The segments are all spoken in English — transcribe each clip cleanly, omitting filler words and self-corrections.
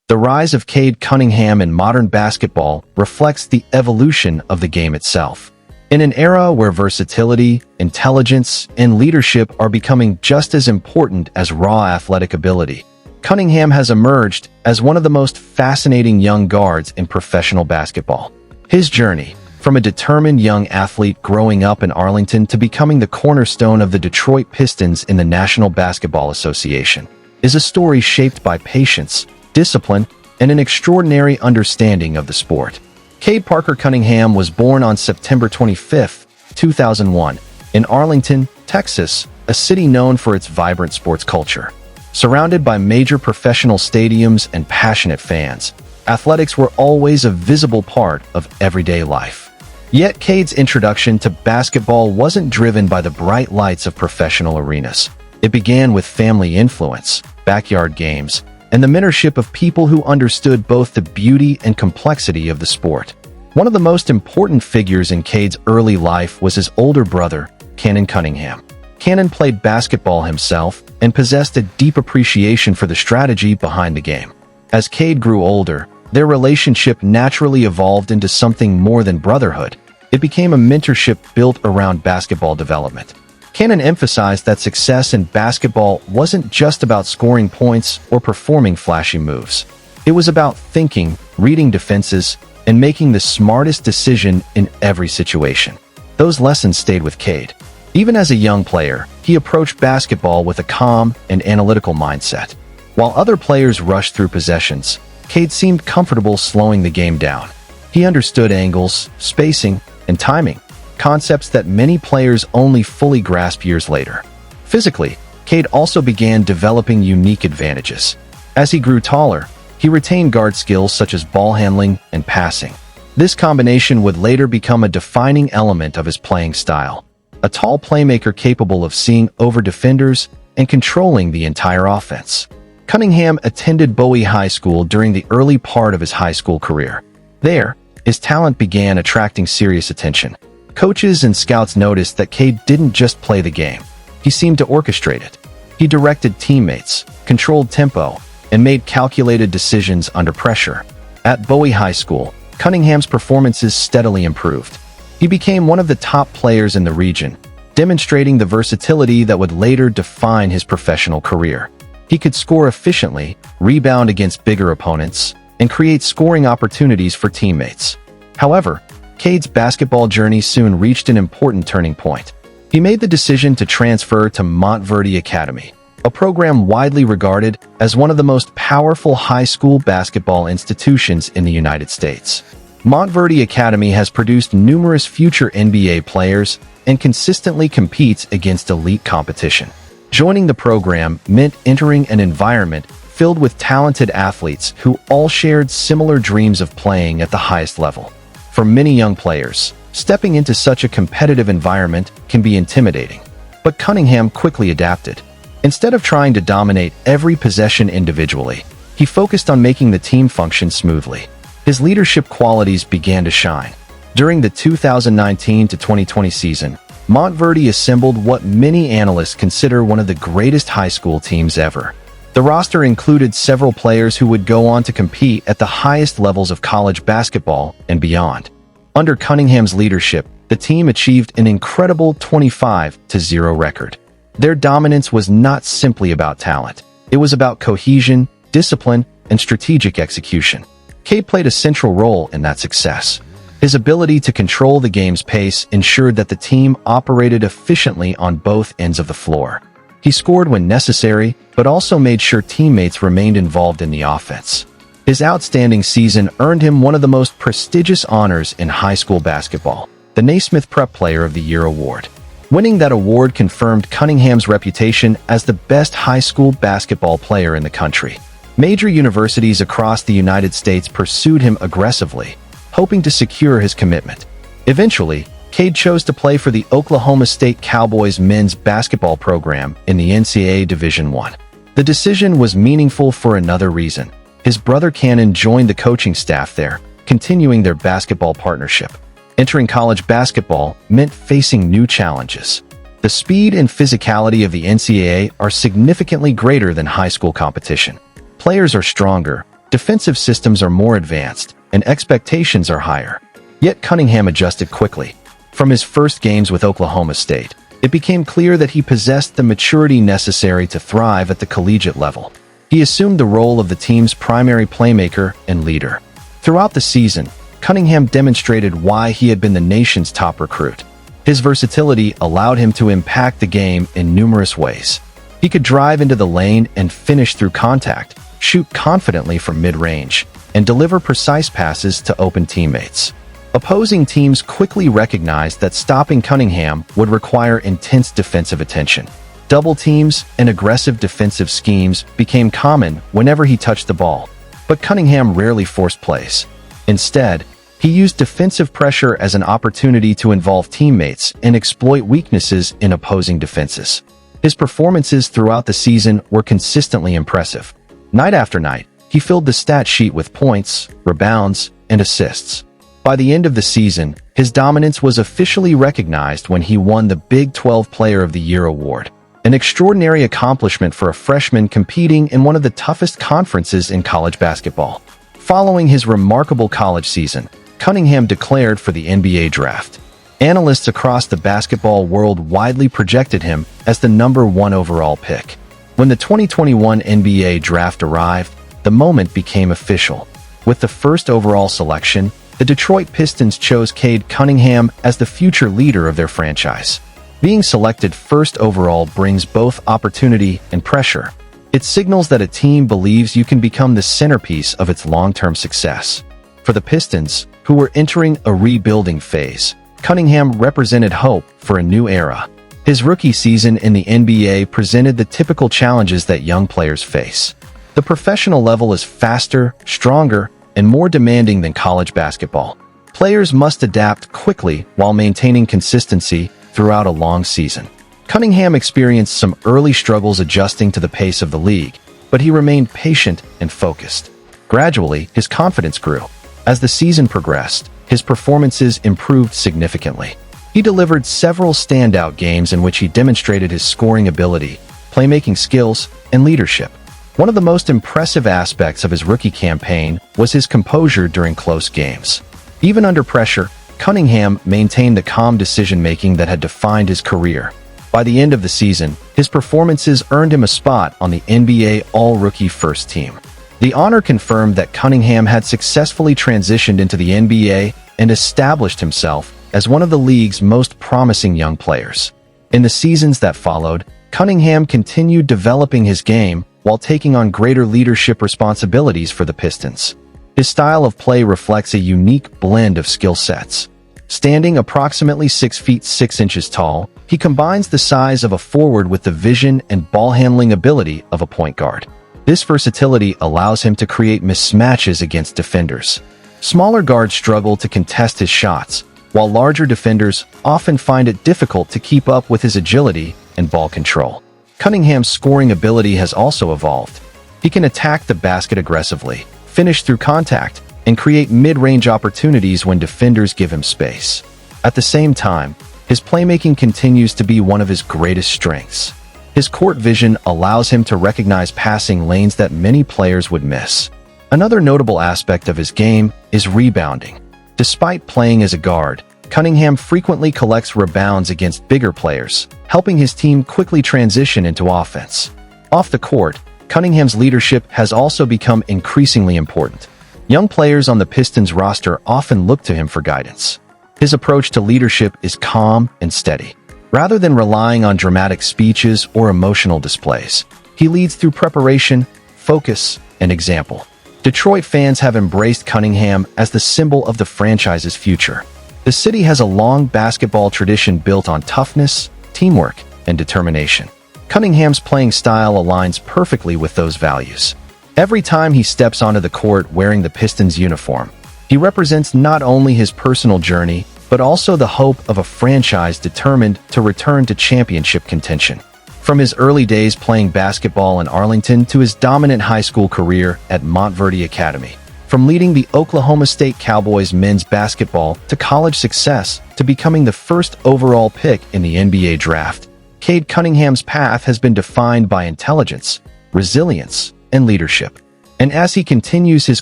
The rise of Cade Cunningham in modern basketball reflects the evolution of the game itself. In an era where versatility, intelligence, and leadership are becoming just as important as raw athletic ability, Cunningham has emerged as one of the most fascinating young guards in professional basketball. His journey, from a determined young athlete growing up in Arlington to becoming the cornerstone of the Detroit Pistons in the National Basketball Association, is a story shaped by patience, discipline, and an extraordinary understanding of the sport. Cade Parker Cunningham was born on September 25, 2001, in Arlington, Texas, a city known for its vibrant sports culture. Surrounded by major professional stadiums and passionate fans, athletics were always a visible part of everyday life. Yet Cade's introduction to basketball wasn't driven by the bright lights of professional arenas. It began with family influence, backyard games, and the mentorship of people who understood both the beauty and complexity of the sport. One of the most important figures in Cade's early life was his older brother, Cannon Cunningham. Cannon played basketball himself and possessed a deep appreciation for the strategy behind the game. As Cade grew older, their relationship naturally evolved into something more than brotherhood. It became a mentorship built around basketball development. Cannon emphasized that success in basketball wasn't just about scoring points or performing flashy moves. It was about thinking, reading defenses, and making the smartest decision in every situation. Those lessons stayed with Cade. Even as a young player, he approached basketball with a calm and analytical mindset. While other players rushed through possessions, Cade seemed comfortable slowing the game down. He understood angles, spacing, and timing, concepts that many players only fully grasp years later. Physically, Cade also began developing unique advantages. As he grew taller, he retained guard skills such as ball handling and passing. This combination would later become a defining element of his playing style. A tall playmaker capable of seeing over defenders and controlling the entire offense. Cunningham attended Bowie High School during the early part of his high school career. There, his talent began attracting serious attention. Coaches and scouts noticed that Cade didn't just play the game. He seemed to orchestrate it. He directed teammates, controlled tempo, and made calculated decisions under pressure. At Bowie High School, Cunningham's performances steadily improved. He became one of the top players in the region, demonstrating the versatility that would later define his professional career. He could score efficiently, rebound against bigger opponents, and create scoring opportunities for teammates. However, Cade's basketball journey soon reached an important turning point. He made the decision to transfer to Montverde Academy, a program widely regarded as one of the most powerful high school basketball institutions in the United States. Montverde Academy has produced numerous future NBA players and consistently competes against elite competition. Joining the program meant entering an environment filled with talented athletes who all shared similar dreams of playing at the highest level. For many young players, stepping into such a competitive environment can be intimidating. But Cunningham quickly adapted. Instead of trying to dominate every possession individually, he focused on making the team function smoothly. His leadership qualities began to shine. During the 2019-2020 season, Montverde assembled what many analysts consider one of the greatest high school teams ever. The roster included several players who would go on to compete at the highest levels of college basketball and beyond. Under Cunningham's leadership, the team achieved an incredible 25-0 record. Their dominance was not simply about talent. It was about cohesion, discipline, and strategic execution. Cade played a central role in that success. His ability to control the game's pace ensured that the team operated efficiently on both ends of the floor. He scored when necessary, but also made sure teammates remained involved in the offense. His outstanding season earned him one of the most prestigious honors in high school basketball, the Naismith Prep Player of the Year award. Winning that award confirmed Cunningham's reputation as the best high school basketball player in the country. Major universities across the United States pursued him aggressively, hoping to secure his commitment. Eventually, Cade chose to play for the Oklahoma State Cowboys men's basketball program in the NCAA Division I. The decision was meaningful for another reason. His brother Cannon joined the coaching staff there, continuing their basketball partnership. Entering college basketball meant facing new challenges. The speed and physicality of the NCAA are significantly greater than high school competition. Players are stronger, Defensive systems are more advanced, and expectations are higher. Yet Cunningham adjusted quickly. From his first games with Oklahoma State, it became clear that he possessed the maturity necessary to thrive at the collegiate level. He assumed the role of the team's primary playmaker and leader. Throughout the season, Cunningham demonstrated why he had been the nation's top recruit. His versatility allowed him to impact the game in numerous ways. He could drive into the lane and finish through contact, shoot confidently from mid-range, and deliver precise passes to open teammates. Opposing teams quickly recognized that stopping Cunningham would require intense defensive attention. Double teams and aggressive defensive schemes became common whenever he touched the ball, but Cunningham rarely forced plays. Instead, he used defensive pressure as an opportunity to involve teammates and exploit weaknesses in opposing defenses. His performances throughout the season were consistently impressive. Night after night, he filled the stat sheet with points, rebounds, and assists. By the end of the season, his dominance was officially recognized when he won the Big 12 Player of the Year award, an extraordinary accomplishment for a freshman competing in one of the toughest conferences in college basketball. Following his remarkable college season, Cunningham declared for the NBA draft. Analysts across the basketball world widely projected him as the #1 overall pick. When the 2021 NBA draft arrived, the moment became official. With the first overall selection, the Detroit Pistons chose Cade Cunningham as the future leader of their franchise. Being selected first overall brings both opportunity and pressure. It signals that a team believes you can become the centerpiece of its long-term success. For the Pistons, who were entering a rebuilding phase, Cunningham represented hope for a new era. His rookie season in the NBA presented the typical challenges that young players face. The professional level is faster, stronger, and more demanding than college basketball. Players must adapt quickly while maintaining consistency throughout a long season. Cunningham experienced some early struggles adjusting to the pace of the league, but he remained patient and focused. Gradually, his confidence grew. As the season progressed, his performances improved significantly. He delivered several standout games in which he demonstrated his scoring ability, playmaking skills, and leadership. One of the most impressive aspects of his rookie campaign was his composure during close games. Even under pressure, Cunningham maintained the calm decision-making that had defined his career. By the end of the season, his performances earned him a spot on the NBA All-Rookie First Team. The honor confirmed that Cunningham had successfully transitioned into the NBA and established himself as one of the league's most promising young players. In the seasons that followed, Cunningham continued developing his game while taking on greater leadership responsibilities for the Pistons. His style of play reflects a unique blend of skill sets. Standing approximately 6 feet 6 inches tall, he combines the size of a forward with the vision and ball-handling ability of a point guard. This versatility allows him to create mismatches against defenders. Smaller guards struggle to contest his shots, while larger defenders often find it difficult to keep up with his agility and ball control. Cunningham's scoring ability has also evolved. He can attack the basket aggressively, finish through contact, and create mid-range opportunities when defenders give him space. At the same time, his playmaking continues to be one of his greatest strengths. His court vision allows him to recognize passing lanes that many players would miss. Another notable aspect of his game is rebounding. Despite playing as a guard, Cunningham frequently collects rebounds against bigger players, helping his team quickly transition into offense. Off the court, Cunningham's leadership has also become increasingly important. Young players on the Pistons roster often look to him for guidance. His approach to leadership is calm and steady. Rather than relying on dramatic speeches or emotional displays, he leads through preparation, focus, and example. Detroit fans have embraced Cunningham as the symbol of the franchise's future. The city has a long basketball tradition built on toughness, teamwork, and determination. Cunningham's playing style aligns perfectly with those values. Every time he steps onto the court wearing the Pistons uniform, he represents not only his personal journey, but also the hope of a franchise determined to return to championship contention. From his early days playing basketball in Arlington to his dominant high school career at Montverde Academy, from leading the Oklahoma State Cowboys men's basketball to college success to becoming the first overall pick in the NBA draft, Cade Cunningham's path has been defined by intelligence, resilience, and leadership. And as he continues his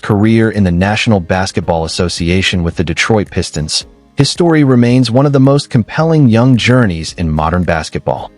career in the National Basketball Association with the Detroit Pistons, his story remains one of the most compelling young journeys in modern basketball.